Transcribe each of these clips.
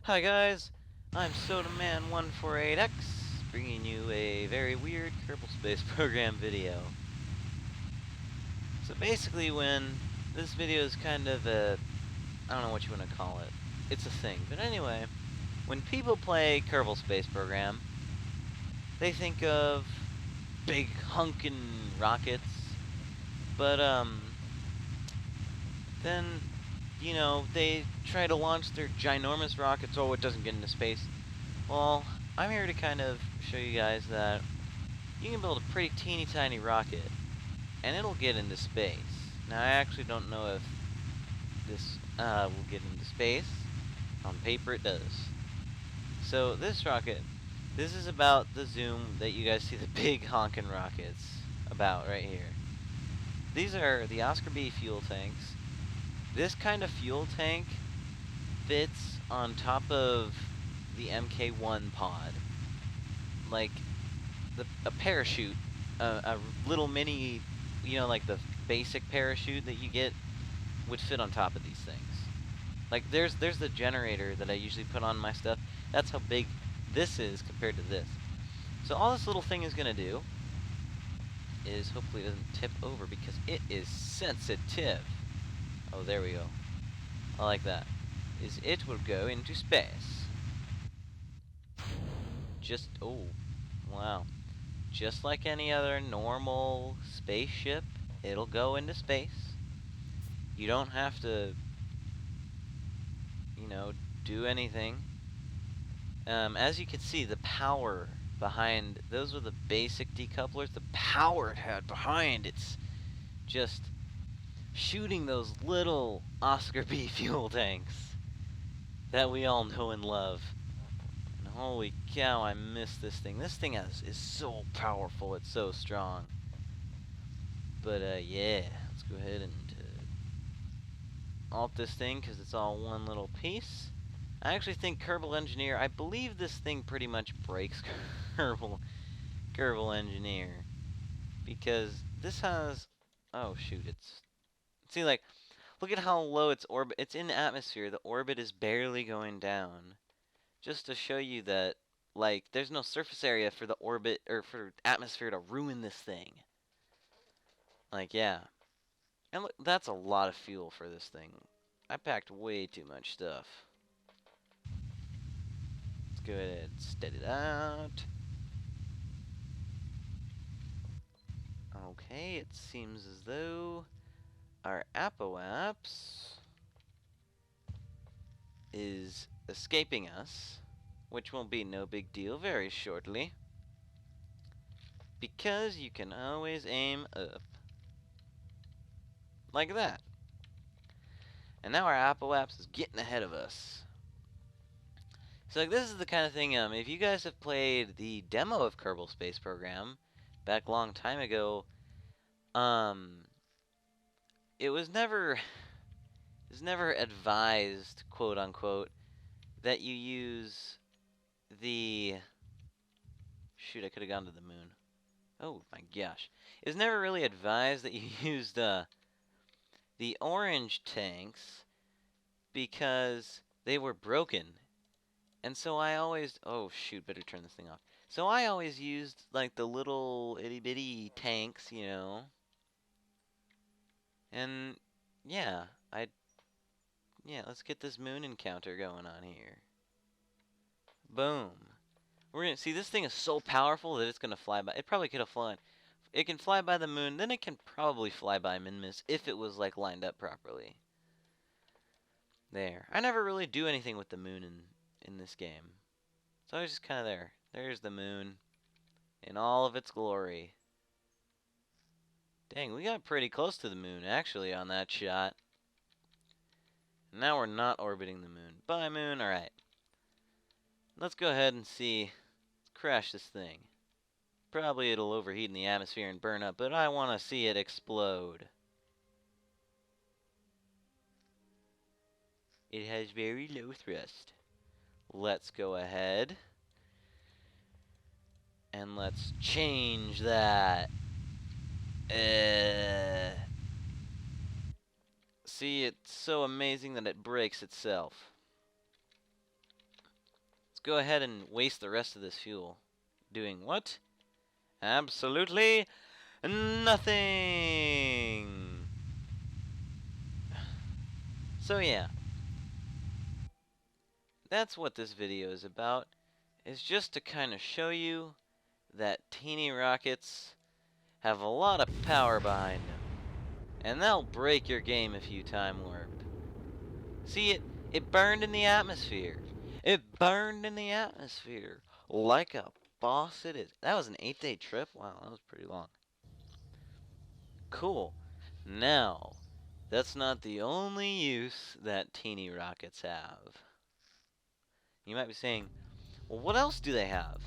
Hi guys, I'm SodaMan148X, bringing you a very weird Kerbal Space Program video. So basically this video is kind of I don't know what you want to call it. It's a thing. But anyway, when people play Kerbal Space Program, they think of big hunkin' rockets, but then, they try to launch their ginormous rockets. Oh, it doesn't get into space. Well, I'm here to kind of show you guys that you can build a pretty teeny tiny rocket, and it'll get into space. Now, I actually don't know if this will get into space. On paper, it does. So, this rocket, this is about the zoom that you guys see the big honkin' rockets about right here. These are the Oscar B fuel tanks. This kind of fuel tank fits on top of the MK1 pod. Like, a parachute, a little mini, like the basic parachute that you get would fit on top of these things. Like, there's the generator that I usually put on my stuff. That's how big this is compared to this. So all this little thing is going to do is hopefully it doesn't tip over because it is sensitive. Oh, there we go. I like that. Is it will go into space. Oh, wow. Just like any other normal spaceship, it'll go into space. You don't have to, do anything. As you can see, the power behind, those were the basic decouplers. The power it had behind, it's just shooting those little Oscar B fuel tanks that we all know and love. And holy cow, I miss this thing. This thing is so powerful, it's so strong. But yeah, let's go ahead and alt this thing because it's all one little piece. I actually think Kerbal Engineer, I believe this thing pretty much breaks Kerbal Engineer. Because this has, oh shoot, see, like, look at how low its orbit, it's in the atmosphere, the orbit is barely going down. Just to show you that, like, there's no surface area for the orbit, or for atmosphere to ruin this thing. Like, yeah. And look, that's a lot of fuel for this thing. I packed way too much stuff. Let's go ahead and steady it out. Okay, it seems as though our apoapse is escaping us, which will be no big deal very shortly, because you can always aim up. Like that. And now our apoapse is getting ahead of us. So like, this is the kind of thing, if you guys have played the demo of Kerbal Space Program back a long time ago, it was never advised, quote unquote, that you use the, shoot, I could have gone to the moon. Oh my gosh. It was never really advised that you used the orange tanks because they were broken. And so I always, oh shoot, better turn this thing off. So I always used like the little itty bitty tanks, And yeah, let's get this moon encounter going on here. Boom. We're gonna see, this thing is so powerful that it's gonna fly by. It probably could have flown. It can fly by the moon, then it can probably fly by Minmus if it was like lined up properly. There. I never really do anything with the moon in this game. So I was just kind of there. There's the moon in all of its glory. Dang, we got pretty close to the moon actually on that shot. Now we're not orbiting the moon. Bye moon, alright. Let's go ahead and see. Let's crash this thing. Probably it'll overheat in the atmosphere and burn up, but I want to see it explode. It has very low thrust. Let's go ahead and let's change that. See, it's so amazing that it breaks itself. go ahead and waste the rest of this fuel. Doing what? Absolutely nothing! So yeah. That's what this video is about. Is just to kind of show you that teeny rockets have a lot of power behind them. And they'll break your game if you time warp. See, it burned in the atmosphere. It burned in the atmosphere. Like a boss it is. That was an 8-day trip? Wow, that was pretty long. Cool. Now, that's not the only use that teeny rockets have. You might be saying, well, what else do they have?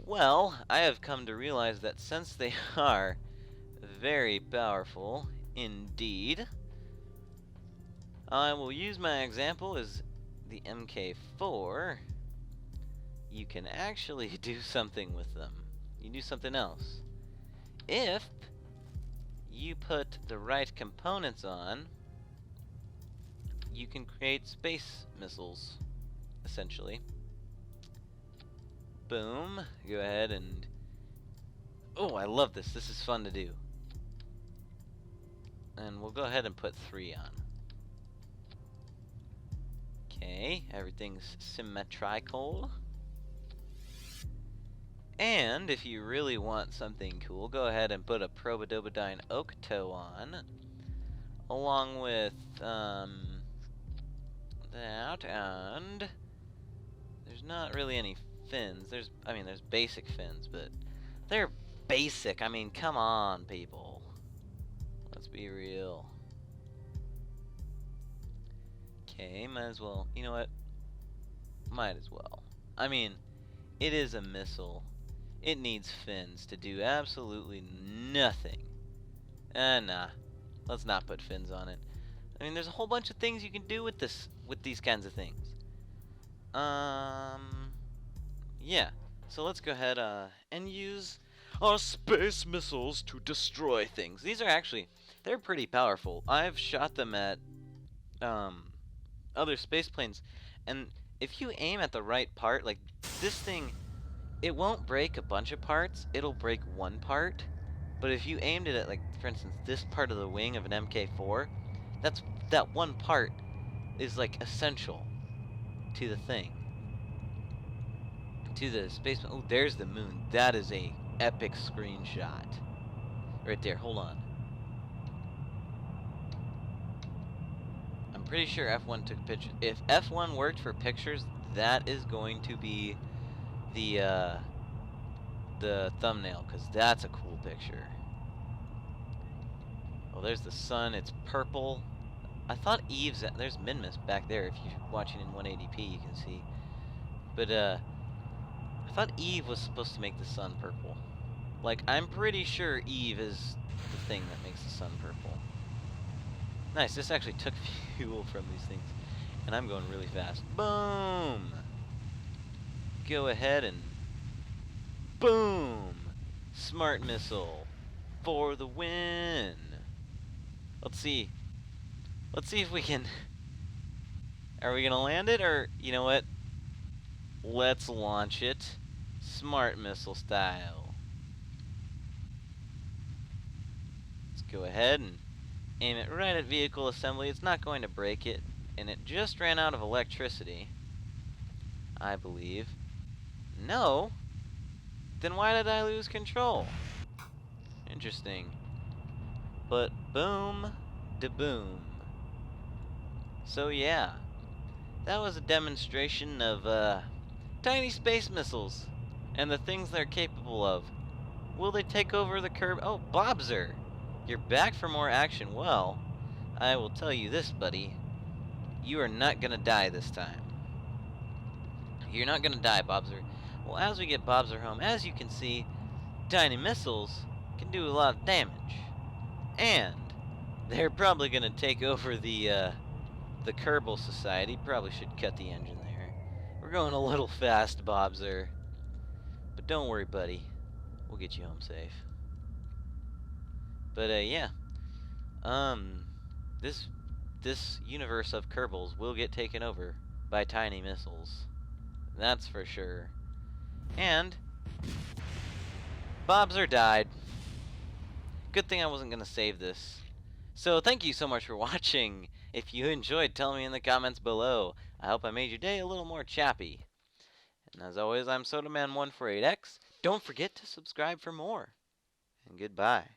Well, I have come to realize that since they are very powerful indeed, I will use my example as the MK4. You can actually do something with them. You do something else. If you put the right components on, you can create space missiles, essentially. Boom. Go ahead and... Oh, I love this. This is fun to do. And we'll go ahead and put 3 on. Okay, everything's symmetrical. And if you really want something cool, go ahead and put a Probodobodine oak toe on, along with that, and there's not really any fins. There's basic fins, but they're basic. I mean, come on, people. Let's be real. Okay, might as well. You know what? Might as well. I mean, it is a missile. It needs fins to do absolutely nothing. Nah. Let's not put fins on it. I mean, there's a whole bunch of things you can do with these kinds of things. Yeah. So let's go ahead and use our space missiles to destroy things. These are actually, they're pretty powerful. I've shot them at other space planes, and if you aim at the right part, like this thing, it won't break a bunch of parts, it'll break one part. But if you aimed it at, like, for instance, this part of the wing of an MK4, that one part is, like, essential to the thing. To the space... Oh, there's the moon. That is a epic screenshot. Right there, hold on. I'm pretty sure F1 took pictures. If F1 worked for pictures, that is going to be the thumbnail, because that's a cool picture. Oh, there's the sun. It's purple. I thought Eve's... There's Minmus back there. If you're watching in 180p, you can see. But, I thought Eve was supposed to make the sun purple. Like, I'm pretty sure Eve is the thing that makes the sun purple. Nice. This actually took fuel from these things. And I'm going really fast. Boom! Go ahead and... Boom! Smart missile. For the win! Let's see. Let's see if we can... Are we gonna land it, or... You know what? Let's launch it. Smart missile style. Let's go ahead and aim it right at vehicle assembly. It's not going to break it. And it just ran out of electricity, I believe. No? Then why did I lose control? Interesting. But boom, da boom. So yeah, that was a demonstration of tiny space missiles and the things they're capable of. Will they take over the curb? Oh, Bobzer, you're back for more action. Well, I will tell you this, buddy. You are not gonna die this time. You're not gonna die, Bobzer. Well, as we get Bobzer home, as you can see, tiny missiles can do a lot of damage. And they're probably gonna take over the Kerbal Society. Probably should cut the engine there. We're going a little fast, Bobzer. But don't worry, buddy. We'll get you home safe. But yeah. This universe of Kerbals will get taken over by tiny missiles That's for sure. And Bob's died. Good thing I wasn't going to save this. So thank you so much for watching. If you enjoyed, tell me in the comments below. I hope I made your day a little more chappy. And as always, I'm SodaMan148X. Don't forget to subscribe for more. And goodbye.